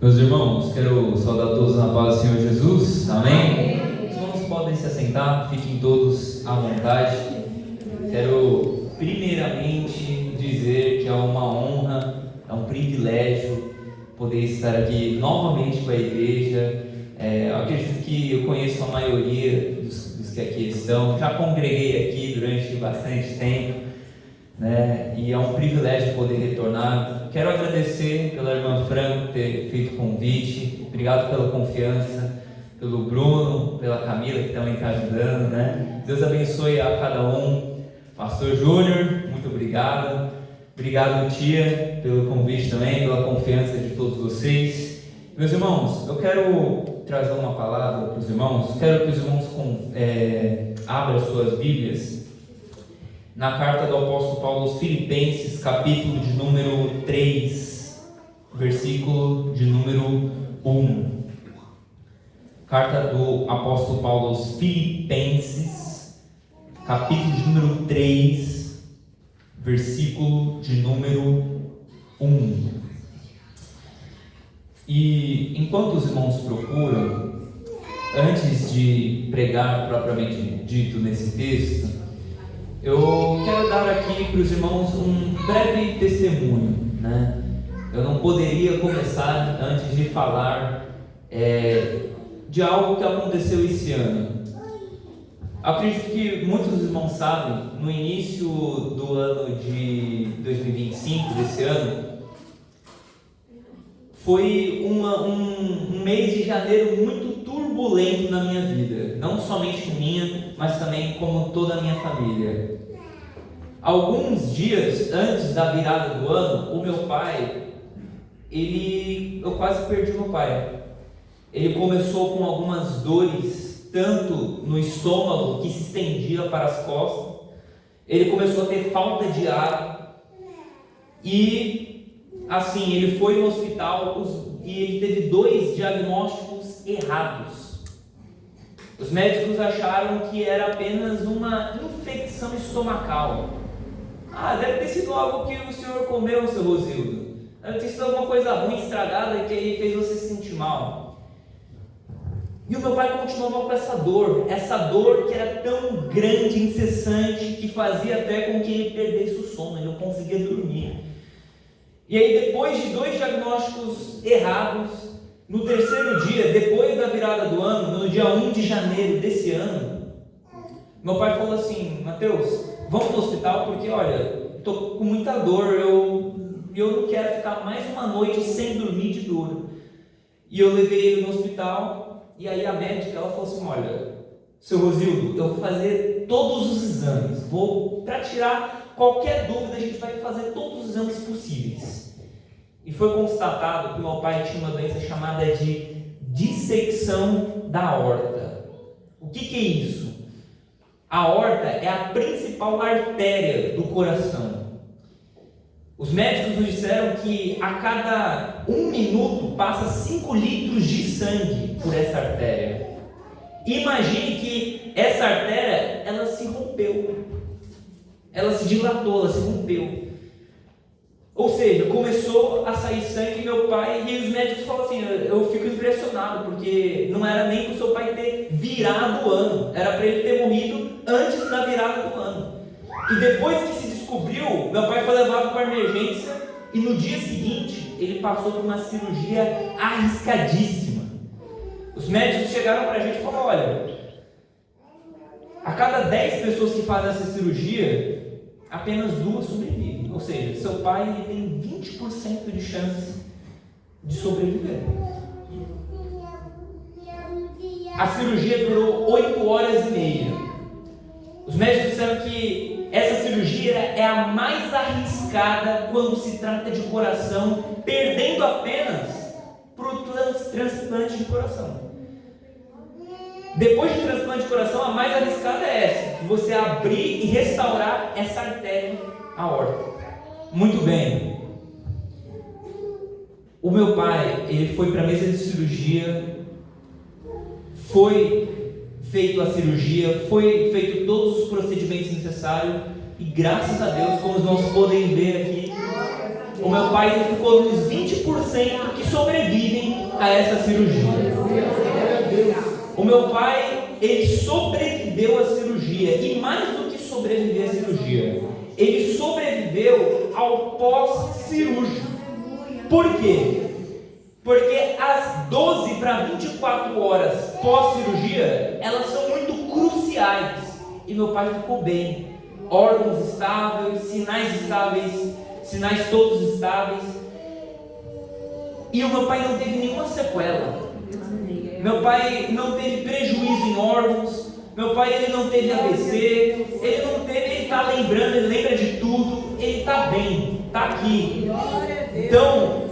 Meus irmãos, quero saudar todos na paz do Senhor Jesus, amém? Os irmãos podem se assentar, fiquem todos à vontade. Quero primeiramente dizer que é uma honra, é um privilégio poder estar aqui novamente com a igreja. Eu acredito que eu conheço a maioria dos que aqui estão, já congreguei aqui durante bastante tempo, né? E é um privilégio poder retornar. Quero agradecer pela irmã Fran ter feito o convite, obrigado pela confiança, pelo Bruno, pela Camila que também está ajudando, né? Deus abençoe a cada um. Pastor Júnior, muito obrigado. Obrigado, tia, pelo convite também, pela confiança de todos vocês. Meus irmãos, eu quero trazer uma palavra para os irmãos. Quero que os irmãos abram suas Bíblias na carta do apóstolo Paulo aos Filipenses, capítulo de número 3, versículo de número 1. Carta do apóstolo Paulo aos Filipenses, capítulo de número 3, versículo de número 1. E enquanto os irmãos procuram, antes de pregar propriamente dito nesse texto, eu quero dar aqui para os irmãos um breve testemunho, né? Eu não poderia começar antes de falar de algo que aconteceu esse ano. Acredito que muitos dos irmãos sabem, no início do ano de 2025, desse ano, foi um mês de janeiro muito turbulento na minha vida, não somente minha, mas também como toda a minha família. Alguns dias antes da virada do ano, o meu pai, eu quase perdi meu pai. Ele começou com algumas dores, tanto no estômago que se estendia para as costas, ele começou a ter falta de ar e assim, ele foi no hospital e ele teve 2 diagnósticos errados. Os médicos acharam que era apenas uma infecção estomacal. Deve ter sido algo que o senhor comeu, seu Rosildo. Deve ter sido alguma coisa ruim, estragada, que aí fez você se sentir mal. E o meu pai continuava com essa dor que era tão grande, incessante, que fazia até com que ele perdesse o sono, ele não conseguia dormir. E aí, depois de 2 diagnósticos errados, no 3º dia, depois da virada do ano, no dia 1 de janeiro desse ano, meu pai falou assim: Mateus, vamos no hospital porque, olha, estou com muita dor, eu não quero ficar mais uma noite sem dormir de dor. E eu levei ele no hospital, e aí a médica, ela falou assim: olha, seu Rosildo, eu vou fazer todos os exames, para tirar qualquer dúvida, a gente vai fazer todos os exames possíveis. E foi constatado que meu pai tinha uma doença chamada de dissecção da aorta. O que é isso? A aorta é a principal artéria do coração. Os médicos nos disseram que a cada 1 minuto passa 5 litros de sangue por essa artéria. Imagine que essa artéria, ela se rompeu, ela se dilatou, ela se rompeu. Ou seja, começou a sair sangue. Meu pai, e os médicos falam assim: eu fico impressionado, porque não era nem para o seu pai ter virado o ano, era para ele ter morrido antes da virada do ano. E depois que se descobriu, meu pai foi levado para a emergência, e no dia seguinte ele passou por uma cirurgia arriscadíssima. Os médicos chegaram para a gente e falaram: olha, a cada 10 pessoas que fazem essa cirurgia, apenas 2 sobrevivem. Ou seja, seu pai, ele tem 20% de chance de sobreviver. A cirurgia durou 8 horas e meia. Os médicos disseram que essa cirurgia é a mais arriscada quando se trata de coração, perdendo apenas para o transplante de coração. Depois de transplante de coração, a mais arriscada é essa: você abrir e restaurar essa artéria aorta. Muito bem. O meu pai, ele foi para a mesa de cirurgia, foi feito a cirurgia, foi feito todos os procedimentos necessários, e graças a Deus, como nós podem ver aqui, O meu pai ficou nos 20% que sobrevivem a essa cirurgia. O meu pai, ele sobreviveu à cirurgia, e mais do que sobreviver à cirurgia, ele sobreviveu ao pós-cirúrgico. Por quê? Porque as 12 para 24 horas pós-cirurgia, elas são muito cruciais. E meu pai ficou bem. Órgãos estáveis, sinais todos estáveis. E o meu pai não teve nenhuma sequela. Meu pai não teve prejuízo em órgãos. Meu pai, ele não teve AVC. Ele está lembrando, ele lembra de tudo. Ele está bem, está aqui. Então,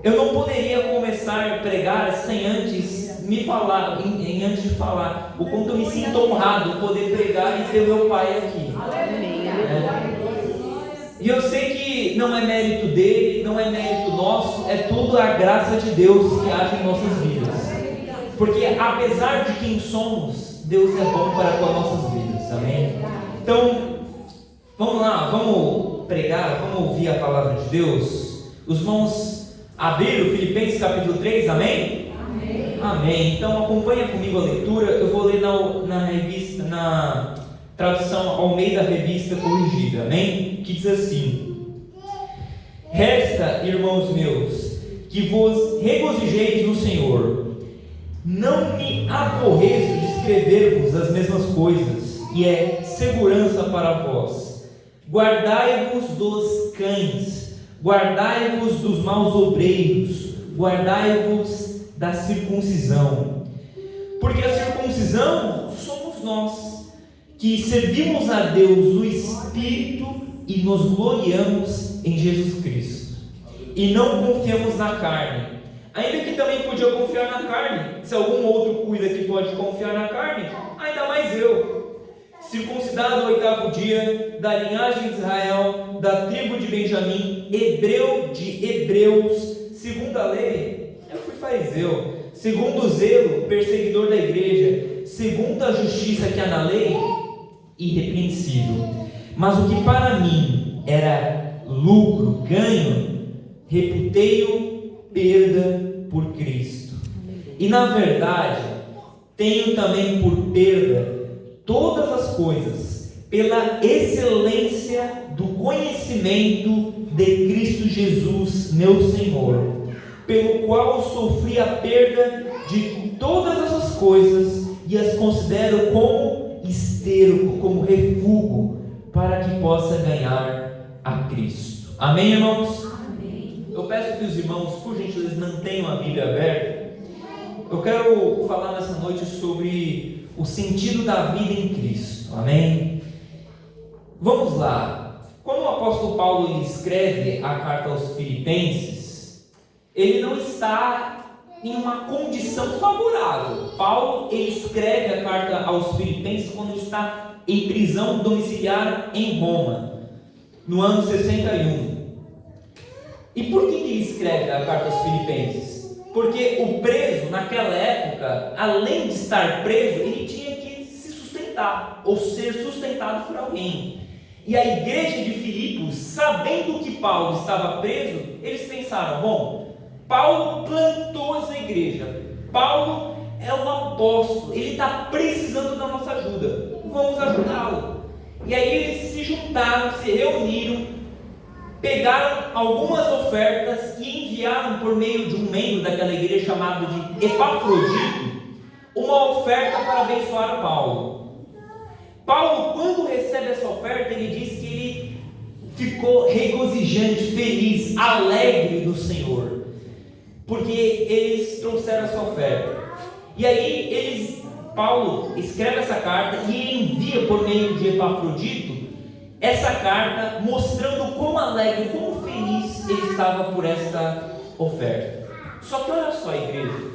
eu não poderia começar a pregar sem antes me falar, antes de falar o quanto eu me sinto honrado poder pregar e ter meu pai aqui. E eu sei que não é mérito dele, não é mérito nosso, é tudo a graça de Deus que age em nossas vidas. Porque apesar de quem somos, Deus é bom para com as nossas vidas, amém? Então, vamos lá, vamos pregar, vamos ouvir a palavra de Deus. Os irmãos abriram Filipenses capítulo 3, amém? Amém. Amém. Então acompanha comigo a leitura. Eu vou ler na tradução Almeida Revista Corrigida, amém? Que diz assim: resta, irmãos meus, que vos regozijeis no Senhor. Não me aborreço de escrever-vos as mesmas coisas, e é segurança para vós. Guardai-vos dos cães, guardai-vos dos maus obreiros, guardai-vos da circuncisão. Porque a circuncisão somos nós, que servimos a Deus no Espírito e nos gloriamos em Jesus Cristo, e não confiamos na carne. Ainda que também podia confiar na carne, se algum outro cuida que pode confiar na carne, ainda mais eu. Circuncidado no 8º dia, da linhagem de Israel, da tribo de Benjamim, hebreu de hebreus, segundo a lei, eu fui fariseu, segundo o zelo, perseguidor da igreja, segundo a justiça que há na lei, irrepreensível. Mas o que para mim era lucro, ganho, reputei-o perda por Cristo. E na verdade, tenho também por perda todas as coisas, pela excelência do conhecimento de Cristo Jesus, meu Senhor, pelo qual sofri a perda de todas essas coisas e as considero como esterco, como refúgio, para que possa ganhar a Cristo. Amém, irmãos? Amém. Eu peço que os irmãos, por gentileza, mantenham a Bíblia aberta. Eu quero falar nessa noite sobre o sentido da vida em Cristo. Amém? Vamos lá. Quando o apóstolo Paulo escreve a carta aos Filipenses, ele não está em uma condição favorável. Paulo, ele escreve a carta aos Filipenses quando ele está em prisão domiciliar em Roma, no ano 61. E por que ele escreve a carta aos Filipenses? Porque o preso, naquela época, além de estar preso, ele tinha que se sustentar, ou ser sustentado por alguém. E a igreja de Filipos, sabendo que Paulo estava preso, eles pensaram: bom, Paulo plantou essa igreja, Paulo é um apóstolo, ele está precisando da nossa ajuda, vamos ajudá-lo. E aí eles se juntaram, se reuniram, pegaram algumas ofertas e enviaram por meio de um membro daquela igreja chamado de Epafrodito uma oferta para abençoar Paulo. Paulo, quando recebe essa oferta, ele diz que ele ficou regozijante, feliz, alegre do Senhor, porque eles trouxeram essa oferta. E aí Paulo escreve essa carta e envia por meio de Epafrodito essa carta, mostrando quão alegre, quão feliz ele estava por esta oferta. Só que olha só, igreja,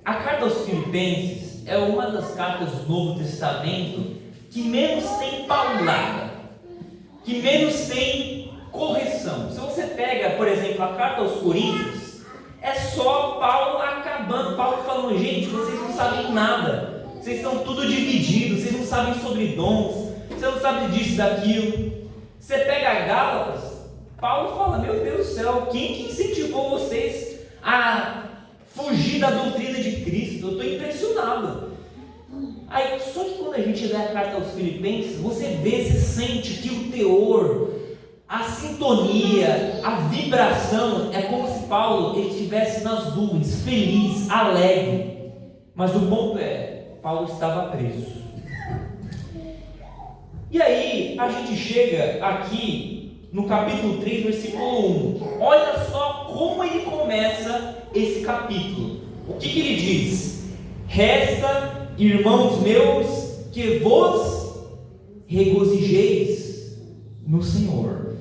a carta aos Filipenses é uma das cartas do Novo Testamento que menos tem paulada, que menos tem correção. Se você pega, por exemplo, a carta aos Coríntios, é só Paulo acabando, Paulo falando: gente, vocês não sabem nada, vocês estão tudo divididos, vocês não sabem sobre dons, você não sabe disso, daquilo. Você pega Gálatas, Paulo fala: meu Deus do céu, quem que incentivou vocês a fugir da doutrina de Cristo? Eu estou impressionado. Aí, só que quando a gente lê a carta aos Filipenses, você vê, você sente que o teor, a sintonia, a vibração, é como se Paulo ele estivesse nas nuvens, feliz, alegre. Mas o ponto é, Paulo estava preso. E aí, a gente chega aqui no capítulo 3, versículo 1. Olha só como ele começa esse capítulo. O que ele diz? Resta, irmãos meus, que vos regozijeis no Senhor.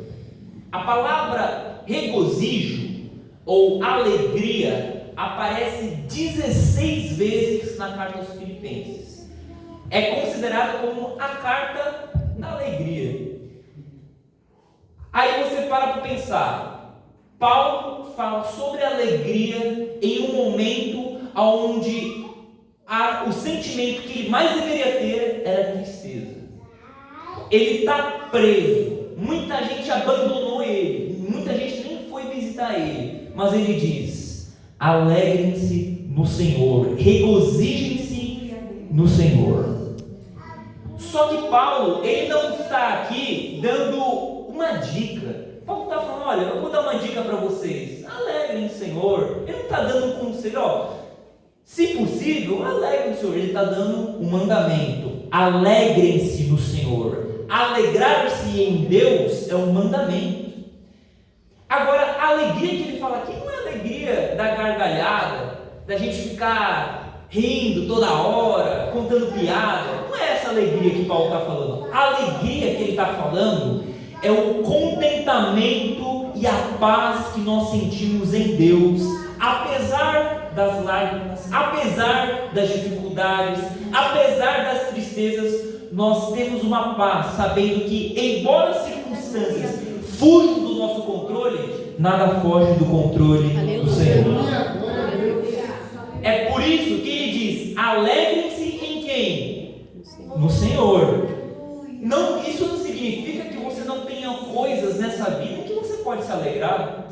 A palavra regozijo ou alegria aparece 16 vezes na carta aos Filipenses. É considerada como a carta da alegria. Aí você para pensar, Paulo fala sobre alegria em um momento onde o sentimento que ele mais deveria ter era tristeza. Ele está preso, muita gente abandonou ele, muita gente nem foi visitar ele, mas ele diz: alegrem-se no Senhor, regozijem-se no Senhor. Só que Paulo, ele não está aqui dando uma dica. Paulo está falando: olha, eu vou dar uma dica para vocês, alegrem no Senhor. Ele não está dando um conselho, se possível, alegrem no Senhor. Ele está dando um mandamento: alegrem-se no Senhor. Alegrar-se em Deus é um mandamento. Agora, a alegria que ele fala aqui não é a alegria da gargalhada, da gente ficar rindo toda hora, contando piada. Não é essa alegria que Paulo está falando. A alegria que ele está falando é o contentamento e a paz que nós sentimos em Deus, apesar das lágrimas, apesar das dificuldades, apesar das tristezas. Nós temos uma paz, sabendo que, embora as circunstâncias fujam do nosso controle, nada foge do controle do Senhor. É por isso que ele diz: alegrem-se em quem? No Senhor. Não, isso não significa que você não tenha coisas nessa vida que você pode se alegrar.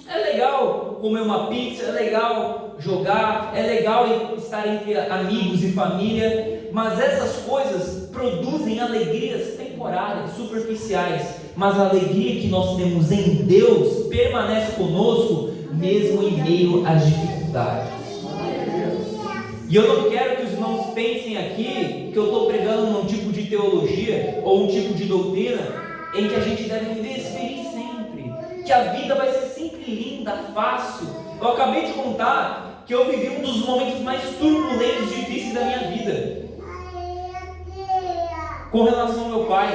É legal comer uma pizza, é legal jogar, é legal estar entre amigos e família, mas essas coisas produzem alegrias temporárias, superficiais. Mas a alegria que nós temos em Deus permanece conosco mesmo em meio às dificuldades. E eu não quero que os irmãos pensem aqui que eu estou pregando um tipo de teologia ou um tipo de doutrina em que a gente deve viver feliz sempre, que a vida vai ser sempre linda, fácil. Eu acabei de contar que eu vivi um dos momentos mais turbulentos e difíceis da minha vida com relação ao meu pai.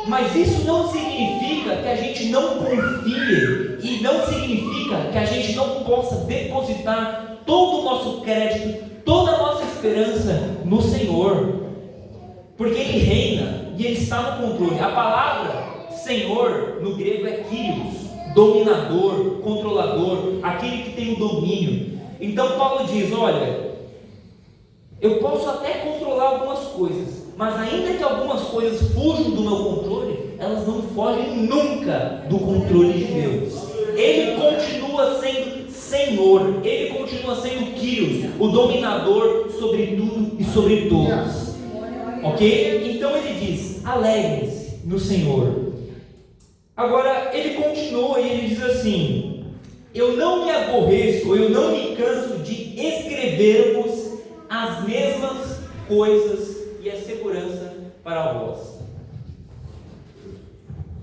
Mas isso não significa que a gente não confie, e não significa que a gente não possa depositar todo o nosso crédito, toda a nossa esperança no Senhor, porque Ele reina e Ele está no controle. A palavra Senhor no grego é Kyrios, dominador, controlador, aquele que tem o domínio. Então Paulo diz: olha, eu posso até controlar algumas coisas, mas ainda que algumas coisas fujam do meu controle, elas não fogem nunca do controle de Deus. Ele continua sendo Senhor, Ele continua sendo Kyrios, o dominador sobre tudo e sobre todos. Ok? Então ele diz: alegrem-se no Senhor. Agora ele continua e ele diz assim: eu não me aborreço, eu não me canso de escrever-vos as mesmas coisas e a segurança para vós.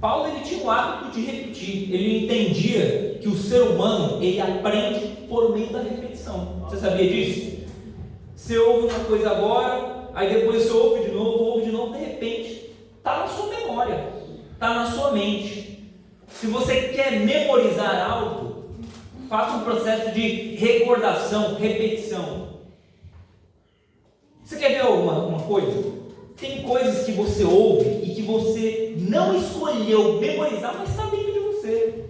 Paulo ele tinha o hábito de repetir. Ele entendia que o ser humano ele aprende por meio da repetição. Você sabia disso? Você ouve uma coisa agora, aí depois você ouve de novo, de repente está na sua memória, está na sua mente. Se você quer memorizar algo, faça um processo de recordação, repetição. Você quer ver uma coisa? Tem coisas que você ouve e que você não escolheu memorizar, mas está dentro de você.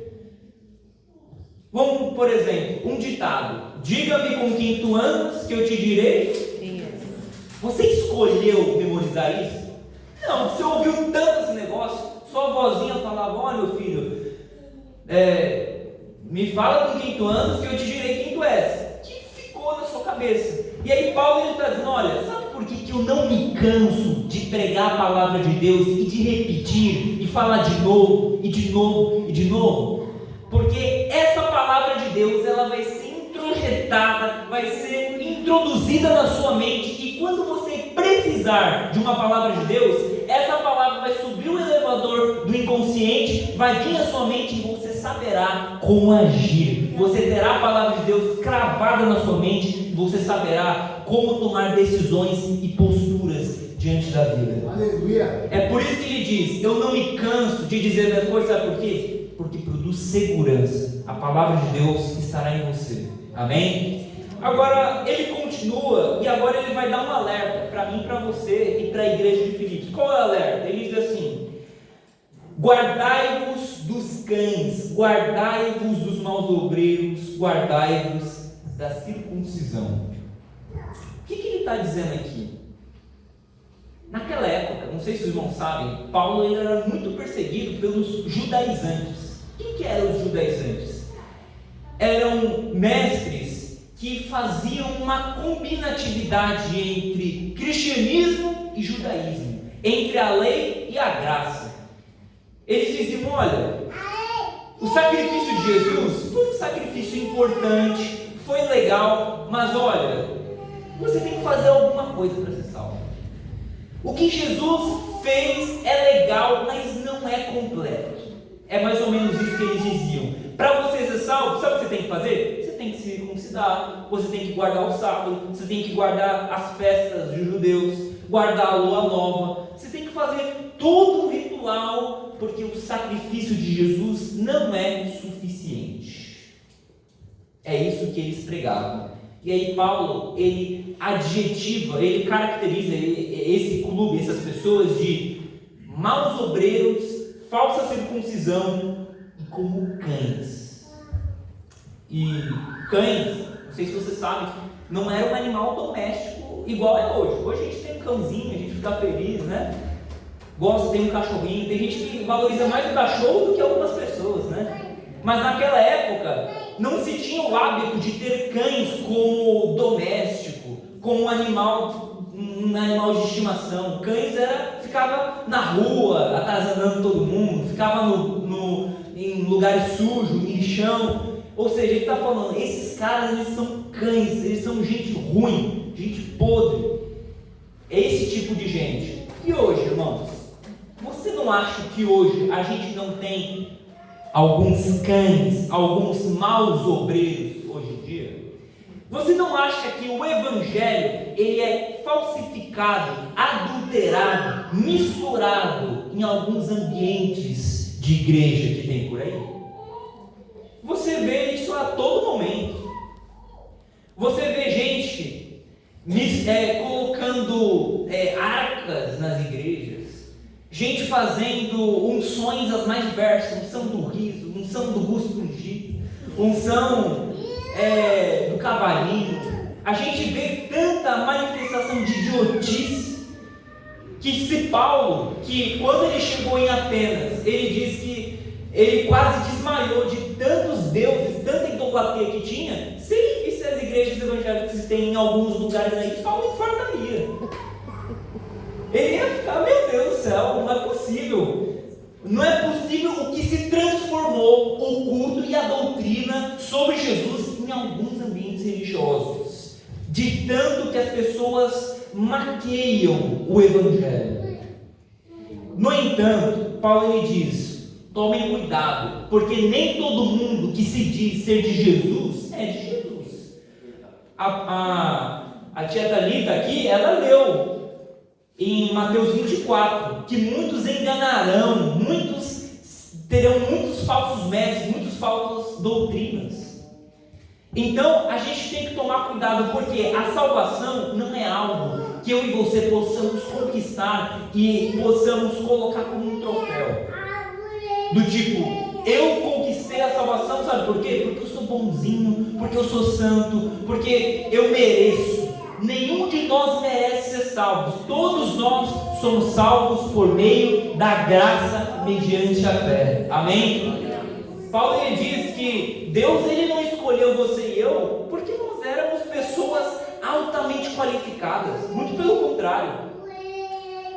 Vamos, por exemplo, um ditado: diga-me com quem tu andas, que eu te direi. Você escolheu memorizar isso? Não, você ouviu tanto esse negócio, sua vozinha falava: olha meu filho, Me fala com quem tu andas que eu te direi quem tu és. Que ficou na sua cabeça. E aí Paulo está dizendo, olha, sabe por que eu não me canso de pregar a palavra de Deus e de repetir e falar de novo e de novo e de novo? Porque essa palavra de Deus, ela vai ser introjetada, vai ser introduzida na sua mente, e quando você precisar de uma palavra de Deus, essa palavra vai subir o elevador do inconsciente, vai vir à sua mente e você saberá como agir. Você terá a palavra de Deus cravada na sua mente e você saberá como tomar decisões e posturas diante da vida. Aleluia. É por isso que ele diz, eu não me canso de dizer as coisas, sabe por quê? Porque produz segurança. A palavra de Deus estará em você. Amém? Agora ele continua e agora ele vai dar um alerta para mim, para você e para a igreja de Filipos. Qual é o alerta? Ele diz assim: guardai-vos dos cães, guardai-vos dos maus obreiros, guardai-vos da circuncisão. O que ele está dizendo aqui? Naquela época, não sei se os irmãos sabem, Paulo ele era muito perseguido pelos judaizantes. Quem que eram os judaizantes? Eram mestres que faziam uma combinatividade entre cristianismo e judaísmo, entre a lei e a graça. Eles diziam, olha, o sacrifício de Jesus foi um sacrifício importante, foi legal, mas olha, você tem que fazer alguma coisa para ser salvo. O que Jesus fez é legal, mas não é completo. É mais ou menos isso que eles diziam. Para você ser salvo, sabe o que você tem que fazer? Você tem que se circuncidar, você tem que guardar o sábado, você tem que guardar as festas dos judeus, guardar a lua nova, você tem que fazer todo o ritual, porque o sacrifício de Jesus não é suficiente. É isso que eles pregavam. E aí Paulo, ele adjetiva, ele caracteriza esse clube, essas pessoas de maus obreiros, falsa circuncisão e como cães. E cães, não sei se você sabe, não era um animal doméstico igual é hoje. Hoje a gente tem um cãozinho, a gente fica feliz, né? Gosta, tem um cachorrinho, tem gente que valoriza mais o cachorro do que algumas pessoas, né? Mas naquela época não se tinha o hábito de ter cães como doméstico, como um animal de estimação. Cães ficava na rua, atazanando todo mundo, ficava em lugares sujos, em chão. Ou seja, ele está falando, esses caras eles são cães, eles são gente ruim, gente podre. É esse tipo de gente. E hoje, irmãos, você não acha que hoje a gente não tem alguns cães, alguns maus obreiros hoje em dia? Você não acha que o evangelho ele é falsificado, adulterado, misturado em alguns ambientes de igreja que tem por aí? Você vê isso a todo momento. Você vê gente colocando arcas nas igrejas, gente fazendo unções as mais diversas, unção do riso, unção do gusto ungido, unção do cavalinho. A gente vê tanta manifestação de idiotice, que se Paulo, que quando ele chegou em Atenas, ele diz que ele quase desmaiou de tantos deuses, tanta idolatria que tinha. Se ele visse as igrejas evangélicas que tem em alguns lugares aí, Paulo infartaria. Ele ia ficar, meu Deus do céu, não é possível. Não é possível o que se transformou o culto e a doutrina sobre Jesus em alguns ambientes religiosos. De tanto que as pessoas maqueiam o evangelho. No entanto, Paulo ele diz, tomem cuidado, porque nem todo mundo que se diz ser de Jesus é de Jesus. A tia Thalita aqui, ela leu em Mateus 24, que muitos enganarão, muitos terão muitos falsos mestres, muitas falsas doutrinas. Então a gente tem que tomar cuidado, porque a salvação não é algo que eu e você possamos conquistar e possamos colocar como um troféu. Do tipo, eu conquistei a salvação, sabe por quê? Porque eu sou bonzinho, porque eu sou santo, porque eu mereço. Nenhum de nós merece ser salvos. Todos nós somos salvos por meio da graça mediante a fé. Amém? Paulo ele diz que Deus ele não escolheu você e eu porque nós éramos pessoas altamente qualificadas, muito pelo contrário.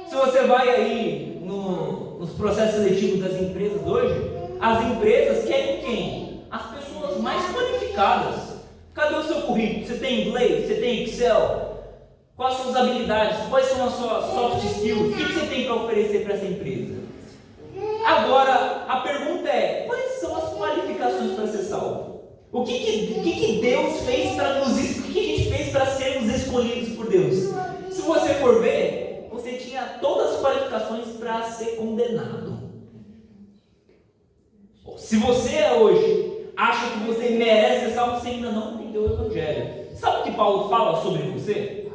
Se você vai aí nos processos seletivos das empresas hoje, as empresas querem quem? As pessoas mais qualificadas. Cadê o seu currículo? Você tem inglês? Você tem Excel? Quais são as suas habilidades? Quais são as suas soft skills? O que você tem para oferecer para essa empresa? Agora, a pergunta é, quais são as qualificações para ser salvo? O que Deus fez para nos... O que a gente fez para sermos escolhidos por Deus? Se você for ver, você tinha todas as qualificações para ser condenado. Se você hoje acha que você merece ser salvo, você ainda não entendeu o Evangelho. Sabe o que Paulo fala sobre você?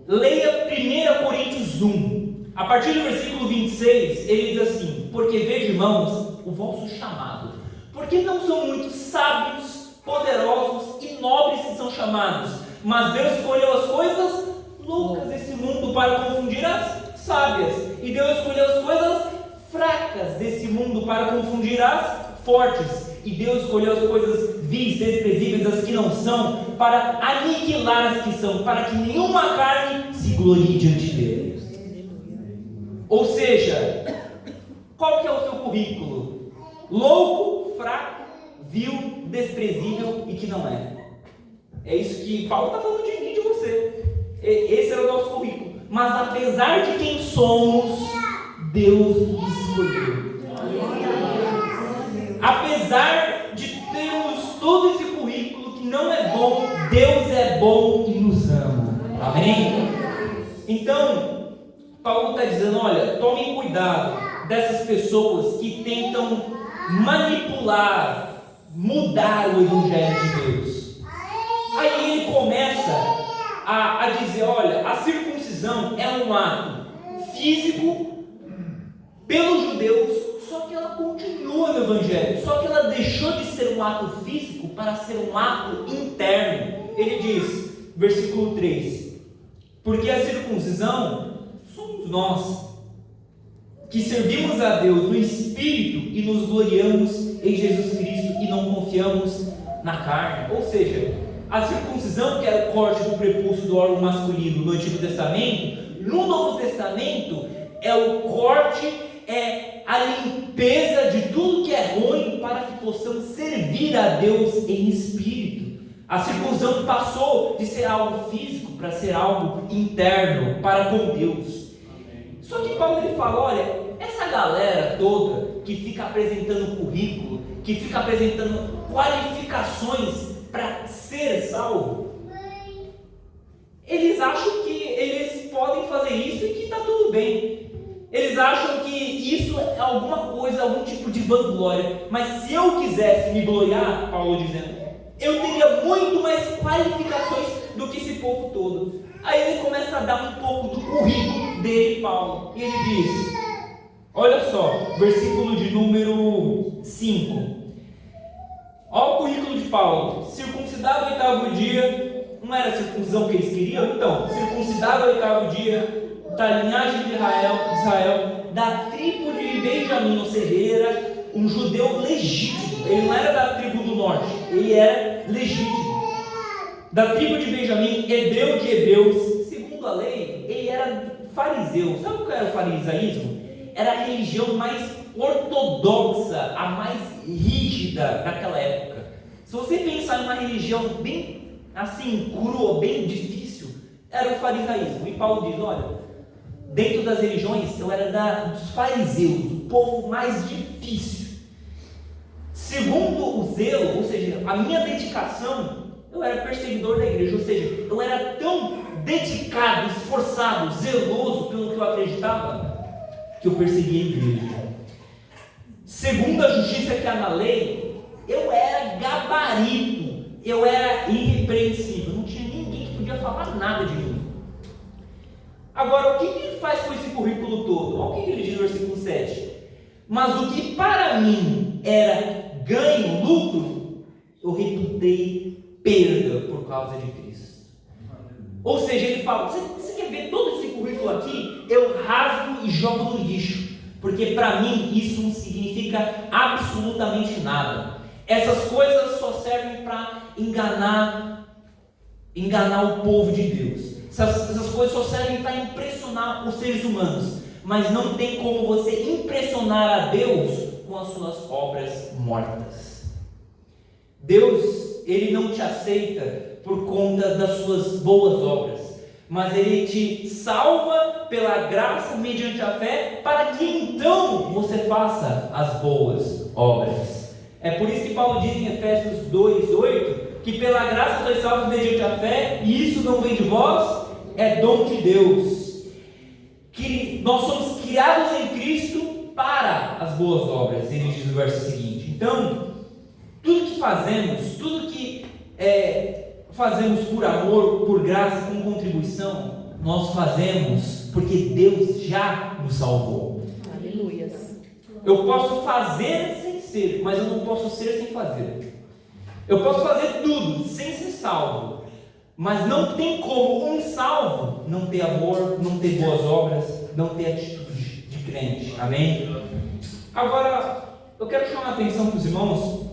Leia 1 Coríntios 1. A partir do versículo 26, ele diz assim: porque vejo, irmãos, o vosso chamado, porque não são muitos sábios, poderosos e nobres que são chamados, mas Deus escolheu as coisas loucas desse mundo para confundir as sábias, e Deus escolheu as coisas fracas desse mundo para confundir as fortes, e Deus escolheu as coisas vis, desprezíveis, as que não são, para aniquilar as que são, para que nenhuma carne se glorie diante dele. Ou seja, qual que é o seu currículo? Louco, fraco, vil, desprezível e que não é. É isso que Paulo está falando de mim e de você. Esse era o nosso currículo. Mas apesar de quem somos, Deus nos escolheu. Apesar de termos todo esse currículo que não é bom, Deus é bom e nos ama. Amém? Então, Paulo está dizendo, olha, tomem cuidado dessas pessoas que tentam manipular, mudar o Evangelho de Deus. Aí ele começa a dizer, olha, a circuncisão é um ato físico pelos judeus, só que ela continua no Evangelho, só que ela deixou de ser um ato físico para ser um ato interno. Ele diz, versículo 3, porque a circuncisão somos nós, que servimos a Deus no Espírito e nos gloriamos em Jesus Cristo e não confiamos na carne. Ou seja, a circuncisão, que era o corte do prepúcio do órgão masculino no Antigo Testamento, no Novo Testamento é o corte, é a limpeza de tudo que é ruim para que possamos servir a Deus em espírito. A circuncisão passou de ser algo físico para ser algo interno para com Deus. Só que Paulo ele fala, olha, essa galera toda que fica apresentando currículo, que fica apresentando qualificações para ser salvo, eles acham que eles podem fazer isso e que está tudo bem. Eles acham que isso é alguma coisa, algum tipo de vanglória. Mas se eu quisesse me gloriar, Paulo dizendo, eu teria muito mais qualificações do que esse povo todo. Aí ele começa a dar um pouco do currículo dele, Paulo. E ele diz, olha só, versículo de número 5. Olha o currículo de Paulo. Circuncidado ao 8º dia. Não era a circuncisão que eles queriam? Então, circuncidado ao 8º dia, da linhagem de Israel, da tribo de Benjamim, ou seja, ele era um judeu legítimo. Ele não era da tribo do norte, ele era legítimo. Da tribo de Benjamim, hebreu de hebreus, segundo a lei, ele era fariseu. Sabe o que era o farisaísmo? Era a religião mais ortodoxa, a mais rígida daquela época. Se você pensar em uma religião bem assim, crua, bem difícil, era o farisaísmo. E Paulo diz, olha, dentro das religiões, eu era dos fariseus, o povo mais difícil. Segundo o zelo, ou seja, a minha dedicação, eu era perseguidor da igreja, ou seja, eu era tão dedicado, esforçado, zeloso pelo que eu acreditava, que eu perseguia a igreja. Segundo a justiça que há na lei, eu era gabarito, eu era irrepreensível, não tinha ninguém que podia falar nada de mim. Agora, o que ele faz com esse currículo todo? Olha o que ele diz no versículo 7. Mas o que para mim era ganho, lucro, eu reputei perda por causa de Cristo. Ou seja, ele fala, você quer ver todo esse currículo aqui? Eu rasgo e jogo no lixo, porque para mim isso não significa absolutamente nada. Essas coisas só servem para enganar o povo de Deus. Essas coisas só servem para impressionar os seres humanos, mas não tem como você impressionar a Deus com as suas obras mortas. Deus, Ele não te aceita por conta das suas boas obras, mas Ele te salva pela graça mediante a fé, para que então você faça as boas obras. É por isso que Paulo diz em Efésios 2:8, que pela graça sois salvos mediante a fé, e isso não vem de vós, é dom de Deus. Que nós somos criados em Cristo para as boas obras, ele diz no verso seguinte. Então, tudo que fazemos, tudo que fazemos por amor, por graça, com contribuição, nós fazemos porque Deus já nos salvou. Aleluias. Eu posso fazer sem ser, mas eu não posso ser sem fazer. Eu posso fazer tudo sem ser salvo, mas não tem como um salvo não ter amor, não ter boas obras, não ter atitude de crente. Amém? Agora, eu quero chamar a atenção para os irmãos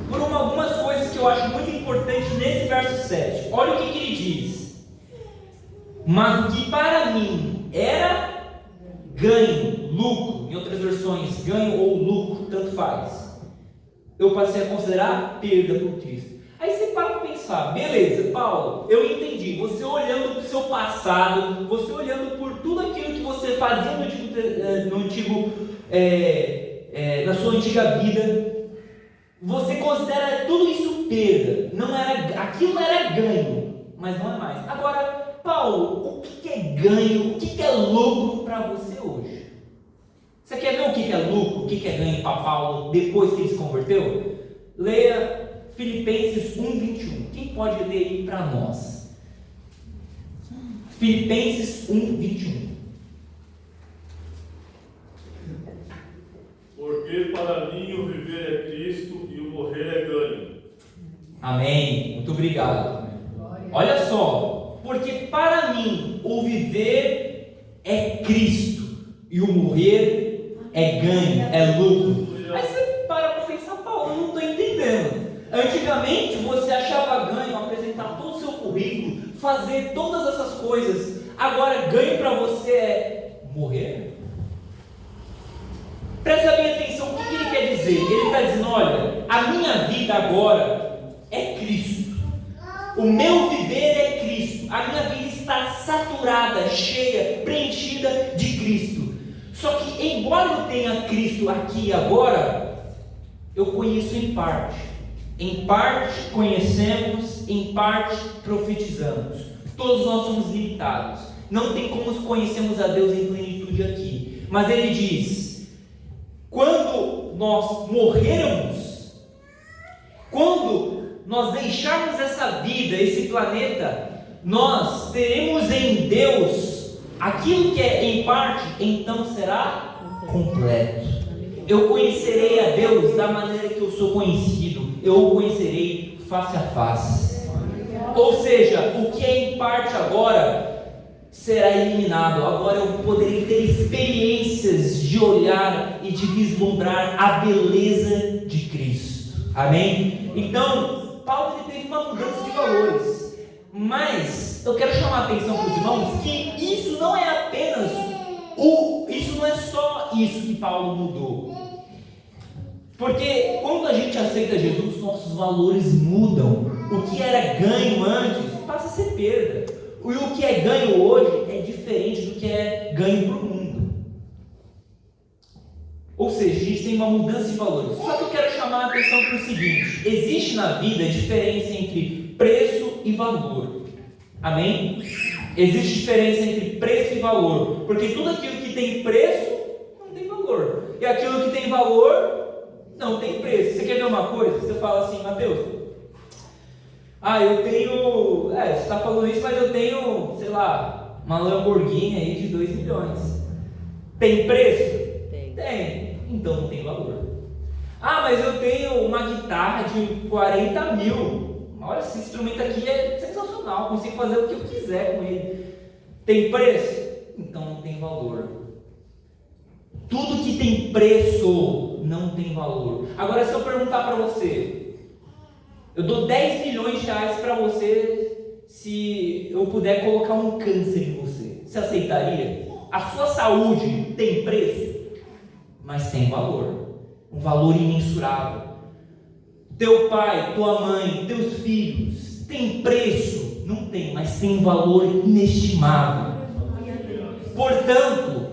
por algumas coisas que eu acho muito importantes nesse verso 7. Olha o que ele diz: mas o que para mim era ganho, lucro, em outras versões, ganho ou lucro, tanto faz, eu passei a considerar perda por Cristo. Aí você para pensar, beleza, Paulo, eu entendi, você olhando para o seu passado, você olhando por tudo aquilo que você fazia na sua antiga vida, você considera tudo isso perda, aquilo era ganho, mas não é mais. Agora, Paulo, o que é ganho, o que é lucro para você hoje? Você quer ver o que é lucro, o que é ganho para Paulo depois que ele se converteu? Leia Filipenses 1:21. Quem pode ler aí para nós? Filipenses 1:21. Porque para mim o viver é Cristo e o morrer é ganho. Amém. Muito obrigado. Olha só. Porque para mim o viver é Cristo e o morrer é ganho, é lucro. Aí você para pensar, Paulo, eu não estou entendendo. Antigamente você achava ganho apresentar todo o seu currículo, fazer todas essas coisas. Agora ganho para você é morrer? Presta bem atenção, o que ele quer dizer? Ele está dizendo, olha, a minha vida agora é Cristo. O meu viver é Cristo. A minha vida está saturada, cheia, preenchida de Cristo. Só que embora eu tenha Cristo aqui e agora, eu conheço em parte. Em parte conhecemos, em parte profetizamos. Todos nós somos limitados. Não tem como conhecermos a Deus em plenitude aqui. Mas ele diz, quando nós morrermos, quando nós deixarmos essa vida, esse planeta, nós teremos em Deus aquilo que é em parte, então será completo. Eu conhecerei a Deus da maneira que eu sou conhecido, eu o conhecerei face a face. Ou seja, o que é em parte agora será eliminado. Agora eu poderei ter experiências de olhar e de vislumbrar a beleza de Cristo. Amém? Então, Paulo ele teve uma mudança de valores. Mas eu quero chamar a atenção para os irmãos que isso não é apenas isso não é só isso que Paulo mudou. Porque quando a gente aceita Jesus, nossos valores mudam. O que era ganho antes passa a ser perda. E o que é ganho hoje é diferente do que é ganho para o mundo. Ou seja, a gente tem uma mudança de valores. Só que eu quero chamar a atenção para o seguinte: existe na vida diferença entre preço e valor. Amém? Existe diferença entre preço e valor. Porque tudo aquilo que tem preço não tem valor. E aquilo que tem valor não tem preço. Você quer ver uma coisa? Você fala assim, Mateus, eu tenho, você está falando isso, mas eu tenho, sei lá, uma Lamborghini aí de 2 milhões. Tem preço? Tem. Então não tem valor. Mas eu tenho uma guitarra de 40 mil. Olha, esse instrumento aqui é sensacional, consigo fazer o que eu quiser com ele. Tem preço? então não tem valor. Tudo que tem preço não tem valor. Agora, se eu perguntar para você, eu dou 10 milhões de reais para você se eu puder colocar um câncer em você. Você aceitaria? A sua saúde tem preço, mas tem valor. Um valor imensurável. Teu pai, tua mãe, teus filhos, tem preço? Não tem, mas tem um valor inestimável. Portanto,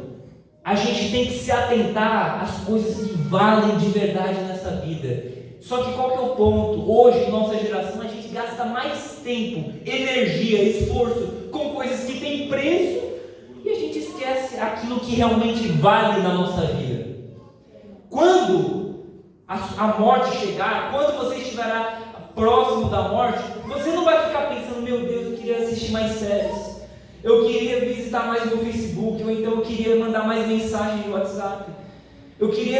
a gente tem que se atentar às coisas que valem de verdade nessa vida. Só que qual que é o ponto? Hoje, nossa geração, a gente gasta mais tempo, energia, esforço com coisas que têm preço e a gente esquece aquilo que realmente vale na nossa vida. Quando a morte chegar, quando você estiver próximo da morte, você não vai ficar pensando, meu Deus, eu queria assistir mais séries, eu queria visitar mais meu Facebook, ou então eu queria mandar mais mensagens no WhatsApp.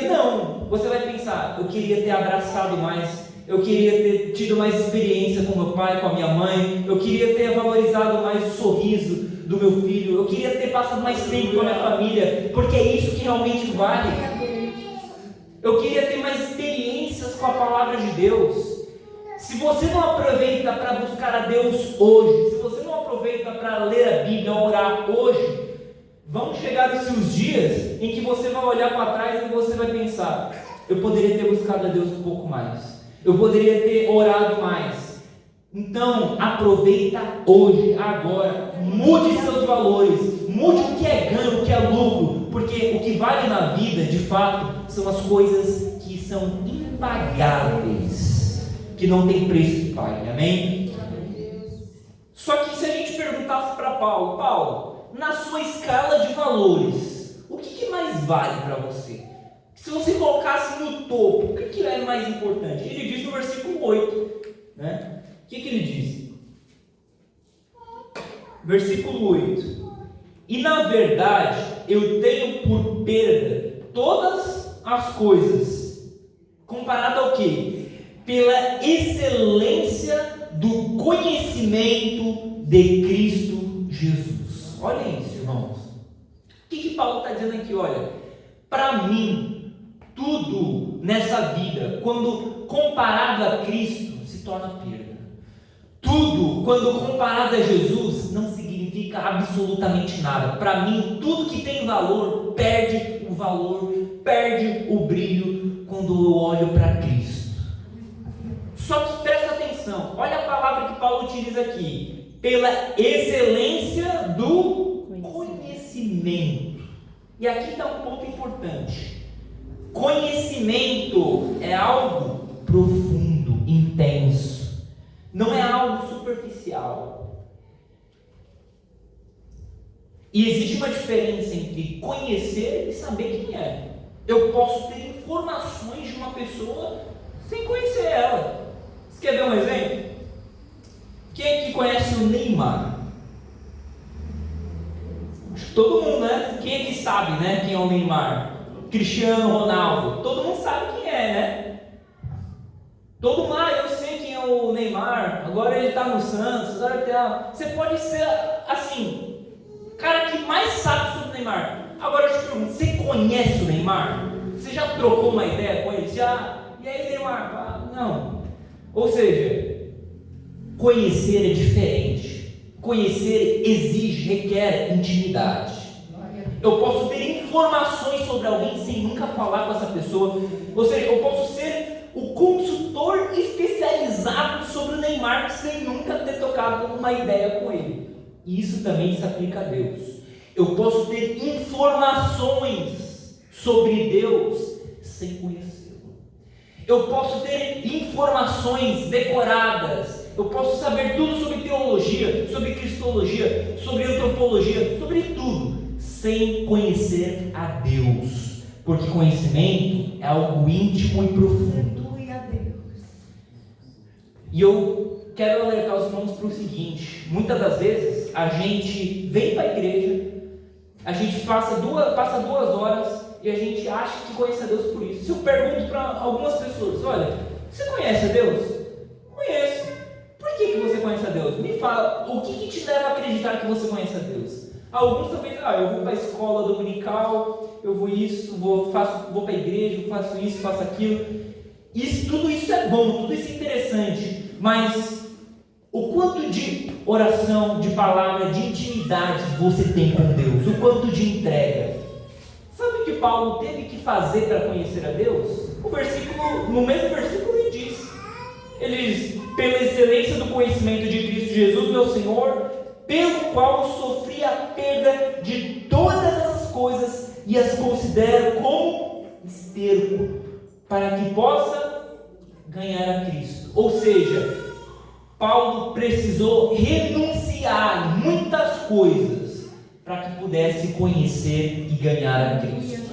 Não, você vai pensar, eu queria ter abraçado mais, eu queria ter tido mais experiência com meu pai, com a minha mãe, eu queria ter valorizado mais o sorriso do meu filho, eu queria ter passado mais tempo com a minha família, porque é isso que realmente vale. Eu queria ter mais experiências com a palavra de Deus. Se você não aproveita para buscar a Deus hoje, se você não aproveita para ler a Bíblia, orar hoje, vão chegar os seus dias em que você vai olhar para trás e você vai pensar, eu poderia ter buscado a Deus um pouco mais, eu poderia ter orado mais. Então aproveita hoje, agora, mude seus valores, mude o que é ganho, o que é lucro, porque o que vale na vida, de fato, são as coisas que são impagáveis, que não tem preço que pague, amém? Só que se a gente perguntasse para Paulo, na sua escala de valores, o que mais vale para você? Se você colocasse no topo, o que é mais importante? Ele diz no versículo 8, né? O que ele diz? Versículo 8: e na verdade eu tenho por perda todas as coisas, comparado ao quê? Pela excelência do conhecimento de Cristo Jesus. Olha isso, irmãos. O que Paulo está dizendo aqui? Olha, para mim, tudo nessa vida, quando comparado a Cristo, se torna perda. Tudo, quando comparado a Jesus, não significa absolutamente nada. Para mim, tudo que tem valor, perde o valor, perde o brilho quando eu olho para Cristo. Só que presta atenção, olha a palavra que Paulo utiliza aqui: pela excelência do conhecimento. E aqui está um ponto importante. Conhecimento é algo profundo, intenso, não é algo superficial. E existe uma diferença entre conhecer e saber quem é. Eu posso ter informações de uma pessoa sem conhecer ela. Você quer ver um exemplo? Quem aqui conhece o Neymar? Acho que todo mundo, né? Quem aqui sabe, né? Quem é o Neymar? Cristiano Ronaldo. Todo mundo sabe quem é, né? Todo mundo, eu sei quem é o Neymar. Agora ele está no Santos. Agora tá... Você pode ser assim, o cara que mais sabe sobre o Neymar. Agora eu te pergunto, você conhece o Neymar? Você já trocou uma ideia com ele? Já? E aí, Neymar? Não. Ou seja, conhecer é diferente. Conhecer exige, requer intimidade. Eu posso ter informações sobre alguém sem nunca falar com essa pessoa. Ou seja, eu posso ser o consultor especializado sobre o Neymar sem nunca ter tocado uma ideia com ele. E isso também se aplica a Deus. Eu posso ter informações sobre Deus sem conhecê-lo. Eu posso ter informações decoradas. Eu posso saber tudo sobre teologia, sobre cristologia, sobre antropologia, sobre tudo, sem conhecer a Deus. Porque conhecimento é algo íntimo e profundo. E eu quero alertar os irmãos para o seguinte: muitas das vezes a gente vem para a igreja, a gente passa 2 horas e a gente acha que conhece a Deus por isso. Se eu pergunto para algumas pessoas, olha, você conhece a Deus? Conheço. Por que você conhece a Deus? Me fala, o que te leva a acreditar que você conhece a Deus? Alguns talvez, eu vou para a escola dominical, eu vou isso, vou para a igreja, eu faço isso, faço aquilo. Tudo isso é bom, tudo isso é interessante, mas o quanto de oração, de palavra, de intimidade você tem com Deus? O quanto de entrega? Sabe o que Paulo teve que fazer para conhecer a Deus? No mesmo versículo ele diz, pela excelência do conhecimento de Cristo Jesus, meu Senhor, pelo qual sofri a perda de todas essas coisas e as considero como esterco, para que possa ganhar a Cristo. Ou seja, Paulo precisou renunciar muitas coisas para que pudesse conhecer e ganhar a Cristo.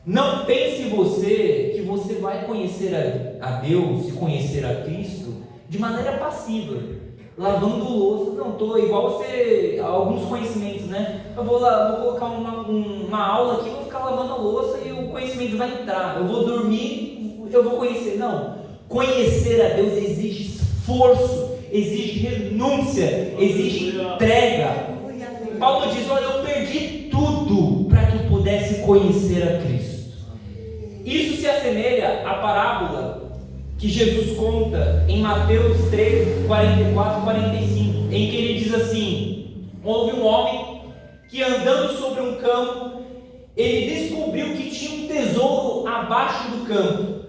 Não pense você que você vai conhecer a Deus e conhecer a Cristo de maneira passiva, lavando louça. Não, estou igual você, alguns conhecimentos, né? Eu vou colocar uma aula aqui, vou ficar lavando a louça e o conhecimento vai entrar. Eu vou dormir, eu vou conhecer. Não, conhecer a Deus exige esforço, exige renúncia, exige entrega. Paulo diz, olha, eu perdi tudo para que eu pudesse conhecer a Cristo. Isso se assemelha à parábola que Jesus conta em Mateus 3, 44 e 45, em que ele diz assim: houve um homem que, andando sobre um campo, ele descobriu que tinha um tesouro abaixo do campo,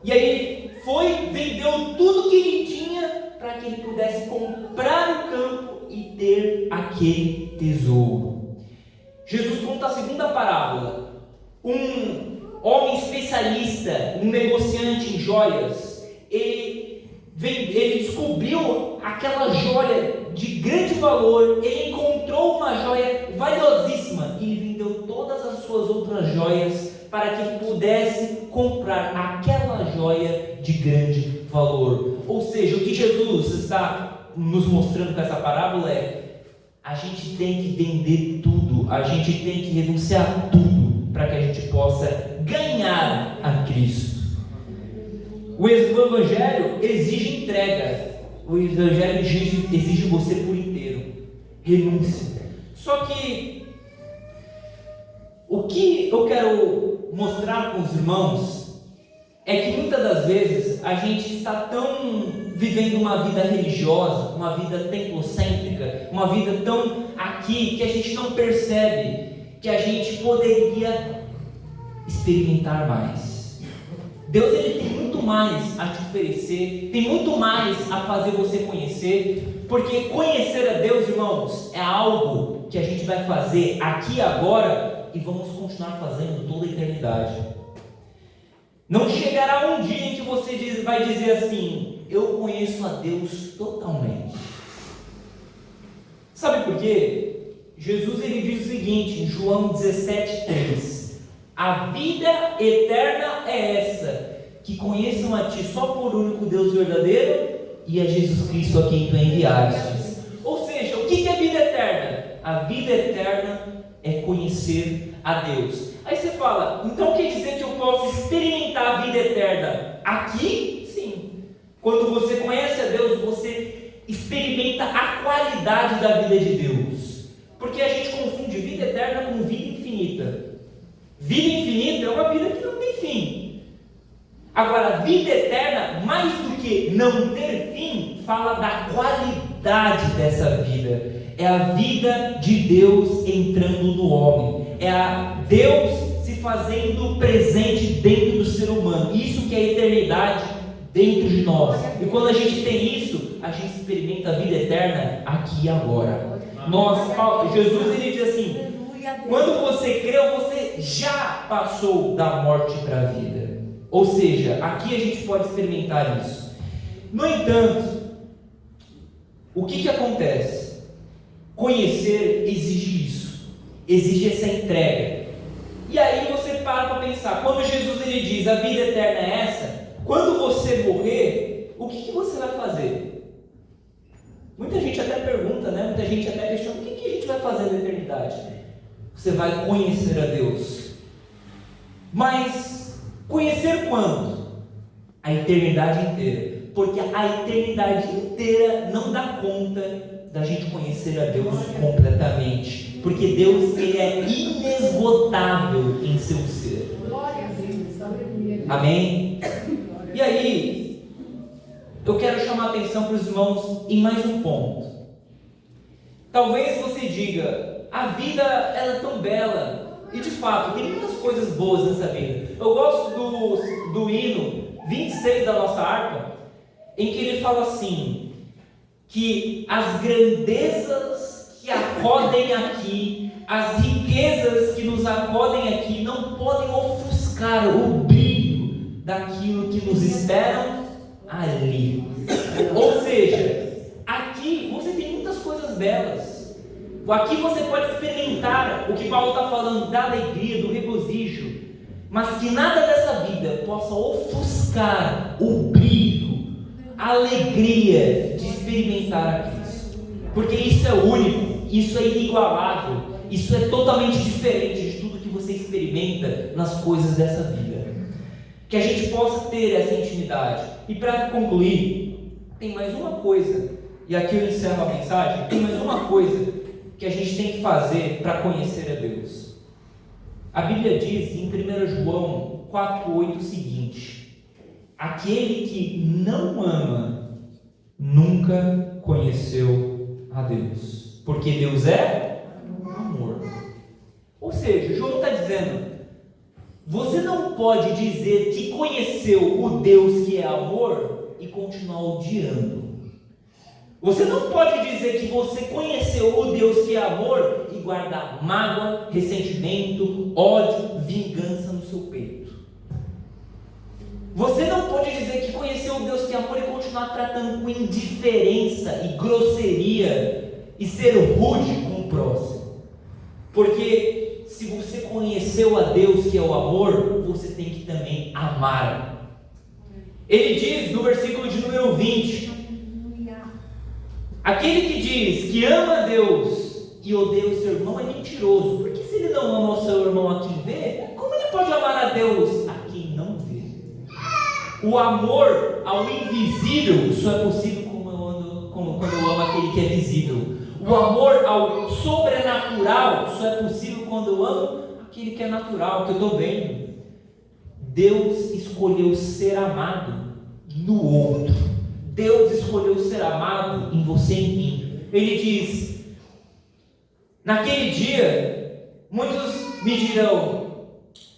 e aí ele vendeu tudo que ele tinha para que ele pudesse comprar o campo e ter aquele tesouro. Jesus conta a segunda parábola. Um homem especialista, um negociante em joias, ele descobriu aquela joia de grande valor, ele encontrou uma joia valiosíssima e vendeu todas as suas outras joias para que ele pudesse comprar aquela joia de grande valor. Ou seja, o que Jesus está nos mostrando com essa parábola é: a gente tem que vender tudo, a gente tem que renunciar a tudo para que a gente possa ganhar a Cristo. O Evangelho exige entrega, o Evangelho exige você por inteiro, renúncia. Só que o que eu quero mostrar com os irmãos é que muitas das vezes a gente está tão vivendo uma vida religiosa, uma vida templocêntrica, uma vida tão aqui, que a gente não percebe que a gente poderia experimentar mais. Deus, ele tem muito mais a te oferecer, tem muito mais a fazer você conhecer, porque conhecer a Deus, irmãos, é algo que a gente vai fazer aqui e agora e vamos continuar fazendo toda a eternidade. Não chegará um dia em que você vai dizer assim: eu conheço a Deus totalmente. Sabe por quê? Jesus, ele diz o seguinte em João 17:3: a vida eterna é essa, que conheçam a Ti só por único Deus verdadeiro e a Jesus Cristo a quem Tu enviaste. Ou seja, o que é vida eterna? A vida eterna é conhecer a Deus. Aí você fala, então quer dizer que eu posso experimentar a vida eterna aqui? Sim. Quando você conhece a Deus, você experimenta a qualidade da vida de Deus. Porque a gente confunde vida eterna com vida infinita. Vida infinita é uma vida que não tem fim. Agora, vida eterna, mais do que não ter fim, fala da qualidade dessa vida. É a vida de Deus entrando no homem. É a Deus se fazendo presente dentro do ser humano. Isso que é a eternidade dentro de nós. E quando a gente tem isso, a gente experimenta a vida eterna aqui e agora. Jesus, ele diz assim: quando você creu, você já passou da morte para a vida. Ou seja, aqui a gente pode experimentar isso. No entanto, o que acontece? Conhecer exige isso, exige essa entrega. E aí você para pensar, quando Jesus ele diz a vida eterna é essa, quando você morrer, o que você vai fazer? Muita gente até pergunta, né? Muita gente até questiona, o que a gente vai fazer na eternidade? Você vai conhecer a Deus. Mas conhecer quando? A eternidade inteira. Porque a eternidade inteira não dá conta da gente conhecer a Deus completamente, porque Deus, ele é inesgotável em seu ser. Amém? E aí, eu quero chamar a atenção para os irmãos em mais um ponto. Talvez você diga, a vida ela é tão bela, e de fato, tem muitas coisas boas nessa vida. Eu gosto do hino 26 da nossa harpa, em que ele fala assim, que as grandezas que acodem aqui, as riquezas que nos acodem aqui, não podem ofuscar o brilho daquilo que nos esperam ali. Ou seja, aqui você tem muitas coisas belas. Aqui você pode experimentar o que Paulo está falando, da alegria, do regozijo, mas que nada dessa vida possa ofuscar o brilho, a alegria de experimentar a Cristo, porque isso é único, isso é inigualável, isso é totalmente diferente de tudo que você experimenta nas coisas dessa vida. Que a gente possa ter essa intimidade. E para concluir, tem mais uma coisa, e aqui eu encerro a mensagem, tem mais uma coisa que a gente tem que fazer para conhecer a Deus. A Bíblia diz em 1 João 4,8 o seguinte: aquele que não ama nunca conheceu a Deus, porque Deus é amor. Ou seja, João está dizendo, você não pode dizer que conheceu o Deus que é amor e continuar odiando. Você não pode dizer que você conheceu o Deus que é amor e guardar mágoa, ressentimento, ódio, vingança no seu peito. Você não pode dizer que conheceu o Deus que é amor e continuar tratando com indiferença e grosseria e ser rude com o próximo. Porque se você conheceu a Deus que é o amor, você tem que também amar. Ele diz no versículo de número 20, aquele que diz que ama a Deus e odeia o seu irmão é mentiroso, porque se ele não ama o seu irmão a quem vê, como ele pode amar a Deus a quem não vê? O amor ao invisível só é possível quando eu amo aquele que é visível. O amor ao sobrenatural só é possível quando eu amo aquele que é natural, que eu estou vendo. Deus escolheu ser amado no outro. Deus escolheu ser amado em você e em mim. Ele diz, naquele dia, muitos me dirão,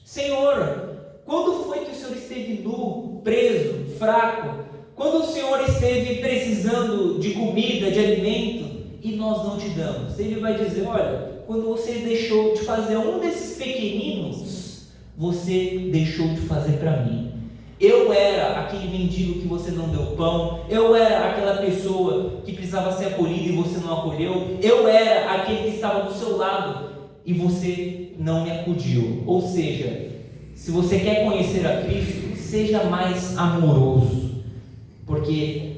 Senhor, quando foi que o Senhor esteve nu, preso, fraco? Quando o Senhor esteve precisando de comida, de alimento, e nós não te damos? Ele vai dizer, olha, quando você deixou de fazer um desses pequeninos, você deixou de fazer para mim. Eu era aquele mendigo que você não deu pão, eu era aquela pessoa que precisava ser acolhida e você não acolheu, eu era aquele que estava do seu lado e você não me acudiu. Ou seja, se você quer conhecer a Cristo, seja mais amoroso, porque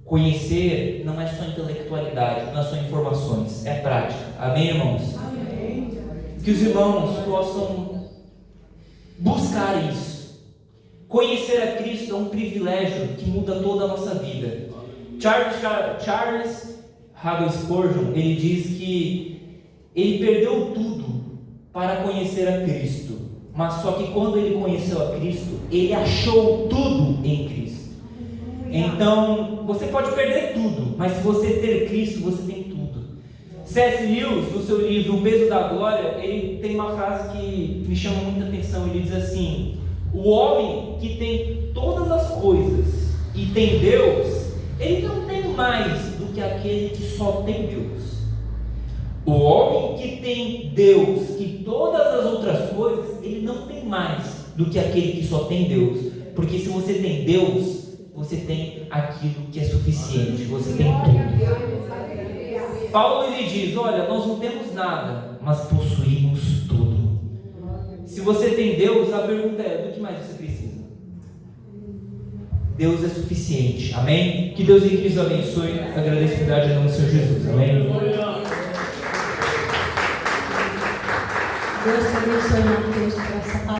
conhecer não é só intelectualidade, não é só informações, é prática. Amém, irmãos? Amém. Que os irmãos possam buscar isso. Conhecer a Cristo é um privilégio que muda toda a nossa vida. Charles Haddon Spurgeon, ele diz que ele perdeu tudo para conhecer a Cristo, mas só que quando ele conheceu a Cristo, ele achou tudo em Cristo. Então, você pode perder tudo, mas se você ter Cristo, você tem tudo. C.S. Lewis, no seu livro O Peso da Glória, ele tem uma frase que me chama muita atenção. Ele diz assim: o homem que tem todas as coisas e tem Deus, ele não tem mais do que aquele que só tem Deus. O homem que tem Deus e todas as outras coisas, ele não tem mais do que aquele que só tem Deus. Porque se você tem Deus, você tem aquilo que é suficiente, você tem tudo. Paulo ele diz, olha, nós não temos nada, mas possuímos tudo. Se você tem Deus, a pergunta é, do que mais você precisa? Deus é suficiente, amém? Que Deus em Cristo abençoe, agradeço a verdade em nome do Senhor Jesus, amém? Deus te abençoe, Mateus, por essa palavra.